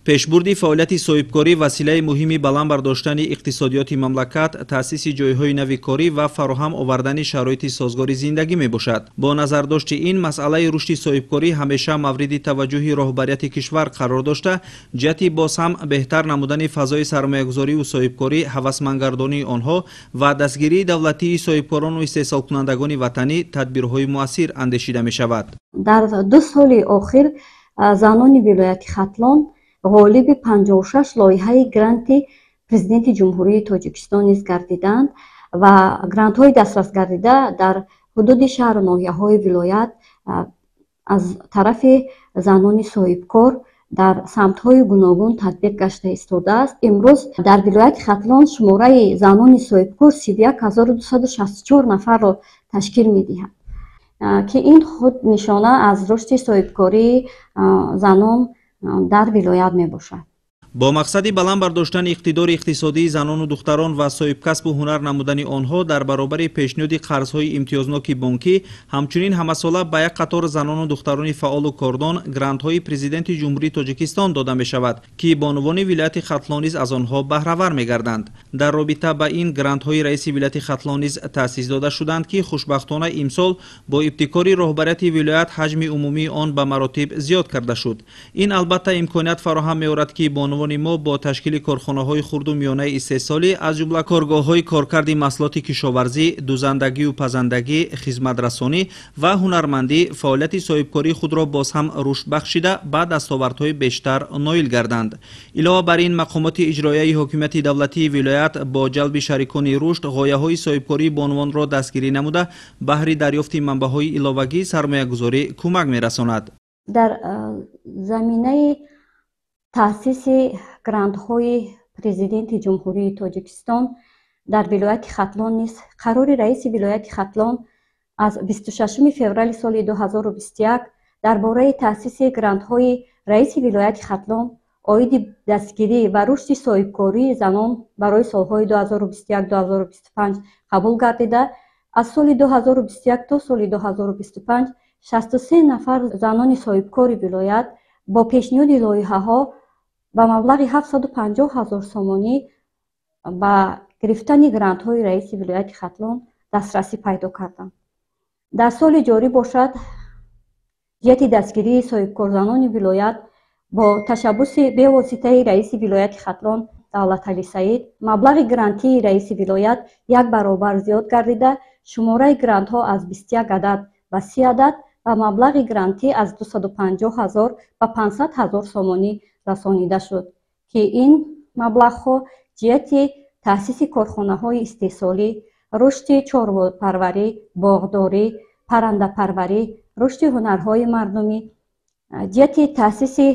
пешбурди фаъолияти соҳибкорӣ василаи муҳими баландбардоштани иқтисодиёти мамлакат, таъсиси ҷойҳои нави корӣ ва фароҳам овардани шароити созгори зиндагӣ мебошад. Бо назардошти ин, масъалаи рушди соҳибкорӣ ҳамеша мавриди таваҷҷӯҳи роҳбарияти кишвар қарор дошта, ҷиҳати боз ҳам беҳтар намудани фазои сармоягузорию соҳибкорӣ, ҳавасмандгардонии онҳо ва дастгирии давлатии соҳибкорону истеҳсолкунандагони ватанӣ тадбирҳои муассир андешида мешавад. дар 2 соли охир занони вилояти Хатлон ғолиби 56 лоиҳаи гранти президенти ҷумҳурии Тоҷикистон низ гардиданд ва грантҳои дастрасгардида дар ҳудуди шаҳру ноҳияҳои вилоят аз тарафи занони соҳибкор дар самтҳои гуногун татбиқ гашта истодааст. имрӯз дар вилояти Хатлон шумораи занони соҳибкор 31264 нафарро ташкил медиҳад, ки ин худ нишона аз рушди соҳибкории занон дар вилоят мебошад. бо мақсади баланд бардоштани иқтидори иқтисодии занону духтарон ва соҳибкасбу ҳунар намудани онҳо дар баробари пешниҳоди қарзҳои имтиёзноки бонкӣ, ҳамчунин ҳамасола ба як қатор занону духтарони фаъолу кордон грантҳои президенти ҷумҳурии Тоҷикистон дода мешавад, ки бонувони вилояти Хатлон низ аз онҳо баҳравар мегарданд. дар робита ба ин грантҳои раиси вилояти Хатлон низ таъсис дода шуданд, ки хушбахтона имсол бо ибтикори роҳбарияти вилоят ҳаҷми умумии он ба маротиб зиёд карда шуд. ин албатта имконият фароҳам меорад, ки мо бо ташкили корхонаҳои хурду миёнаи истеҳсолӣ аз ҷумла коргоҳҳои коркарди маҳсулоти кишоварзӣ, дузандагию пазандагӣ, хизматрасонӣ ва ҳунармандӣ фаъолияти соҳибкории худро боз ҳам рушд бахшида ба дастовардҳои бештар ноил гарданд. илова бар ин, мақомоти иҷроияи ҳокимияти давлатии вилоят бо ҷалби шарикони рушд ғояҳои соҳибкории бонувонро дастгирӣ намуда, баҳри дарёфти манбаъҳои иловагии сармоягузорӣ кӯмак мерасонад. дар заминаи таъсиси грантҳои президенти ҷумҳурии Тоҷикистон дар вилояти Хатлон низ қарори раиси вилояти Хатлон аз 26 феврали соли 2021 дар бораи таъсиси грантҳои раиси вилояти Хатлон оиди дастгирӣ ва рушди соҳибкории занон барои солҳои 2021-2025 қабул гардида, аз соли 2021 то соли 2025 63 нафар занони соҳибкори вилоят бо пешниҳоди лоиҳаҳо ба маблағи 750 000 сомонӣ ба гирифтани грантҳои раиси вилояти Хатлон дастрасӣ пайдо карданд. дар соли ҷорӣ бошад, ҷиҳати дастгирии соҳибкорзанони вилоят бо ташаббуси бевоситаи раиси вилояти Хатлон Давлатали Саид, маблағи грантии раиси вилоят 1 баробар зиёд гардида, шумораи грантҳо аз 21 адад ба 30 адад ва маблағи грантӣ аз 250 000 ба 500 000 сомонӣ расонида шуд, ки ин маблағҳо ҷиҳати таъсиси корхонаҳои истеҳсолӣ, рушди чорвопарварӣ, боғдорӣ, паррандапарварӣ, рушди ҳунарҳои мардумӣ, ҷиҳати таъсиси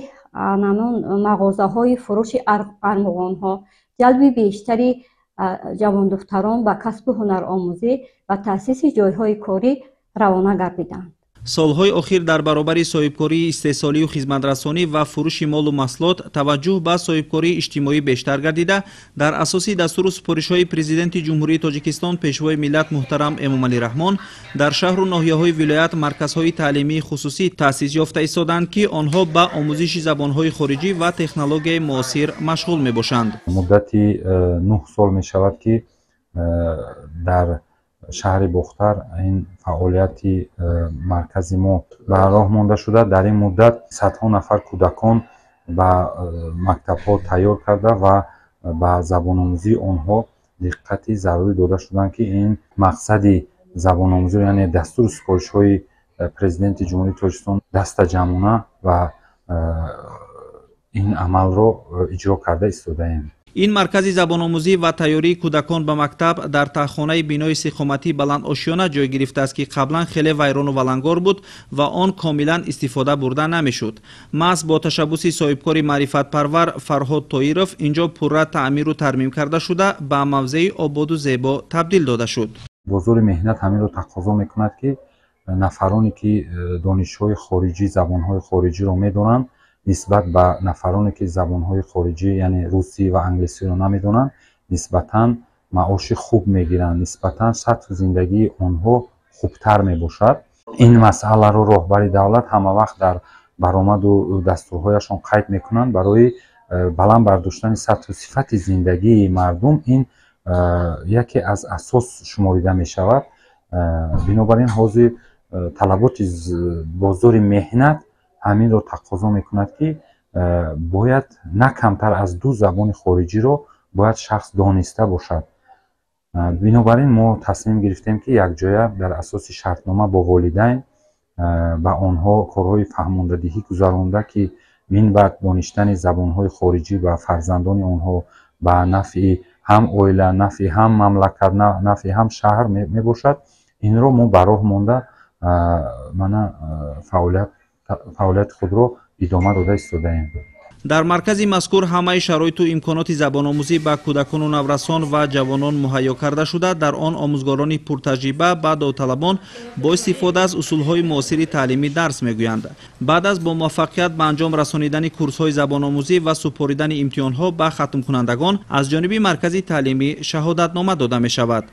мағозаҳои фурӯши армуғонҳо, ҷалби бештари ҷавондухтарон ба касбу ҳунаромӯзӣ ва таъсиси ҷойҳои корӣ равона гардиданд. солҳои охир дар баробари соҳибкории истеҳсолию хизматрасонӣ ва фурӯши молу маҳсулот таваҷҷӯҳ ба соҳибкории иҷтимоӣ бештар гардида, дар асоси дастуру супоришҳои президенти ҷумҳурии Тоҷикистон пешвои миллат муҳтарам Эмомалӣ Раҳмон дар шаҳру ноҳияҳои вилоят марказҳои таълимии хусусӣ таъсис ёфта истоданд, ки онҳо ба омӯзиши забонҳои хориҷӣ ва технологияи муосир машғул мебошанд. муддати 9 сол мешавад, ки дар шаҳри Бухтар ин фаъолияти маркази мо ба роҳ монда шуда. дар ин муддат садҳо нафар кӯдакон ба мактабҳо тайёр карда ва ба забономӯзии онҳо диққати зарури дода шуданд, ки ин мақсади забономӯзӣ, яъне дастури супоришҳои президенти ҷумҳурии Тоҷикистон даста ҷамъона ва ин амалро иҷро карда истодаем. ин маркази забономӯзӣ ва тайёрии кӯдакон ба мактаб дар таҳхонаи бинои сиқоматии баландошёна ҷой гирифтааст, ки қаблан хеле вайрону валангор буд ва он комилан истифода бурда намешуд. маҳз бо ташаббуси соҳибкори маърифатпарвар Фарҳод Тоиров инҷо пурра таъмиру тармим карда шуда ба мавзеи ободу зебо табдил дода шуд. бозори меҳнат ҳаминро тақозо мекунад, ки нафароне ки донишҳои хориҷӣ, забонҳои хориҷиро медонанд, нисбат ба нафароне ки забонҳои хориҷӣ, яъне русӣ ва англисиро намедонанд, нисбатан маоши хуб мегиранд, нисбатан сатҳу зиндагии онҳо хубтар мебошад. ин масъаларо роҳбари давлат ҳама вақт дар баромаду дастурҳояшон қайд мекунанд барои баланд бардоштани сатҳу сифати зиндагии мардум ин яке аз асос шуморида мешавад. бинобар ин ҳозир талаботи бозори меҳнат ҳаминро тақозо мекунад ки бояд на камтар аз 2 забони хориҷиро бояд шахс дониста бошад. бинобар ин мо тасмим гирифтем ки якҷоя дар асоси шартнома бо волидайн ба онҳо корҳои фаҳмондадиҳӣ гузаронда ки минбаъд доништани забонҳои хориҷӣ ба фарзандони онҳо ба нафъи ҳам оила, нафъи ҳам мамлакат, нафъи ҳам шаҳр мебошад. инро мо ба роҳ монда мана фаъолияти худро идома дода истодаем. дар маркази мазкур ҳамаи шароиту имконоти забономӯзӣ ба кӯдакону наврасон ва ҷавонон муҳайё карда шуда, дар он омӯзгорони пуртаҷриба ба довталабон бо истифода аз усулҳои муосири таълимӣ дарс мегӯянд. баъд аз бо муваффақият ба анҷом расонидани курсҳои забономӯзӣ ва супоридани имтиҳонҳо ба хатмкунандагон аз ҷониби маркази таълимӣ шаҳодатнома дода мешавад.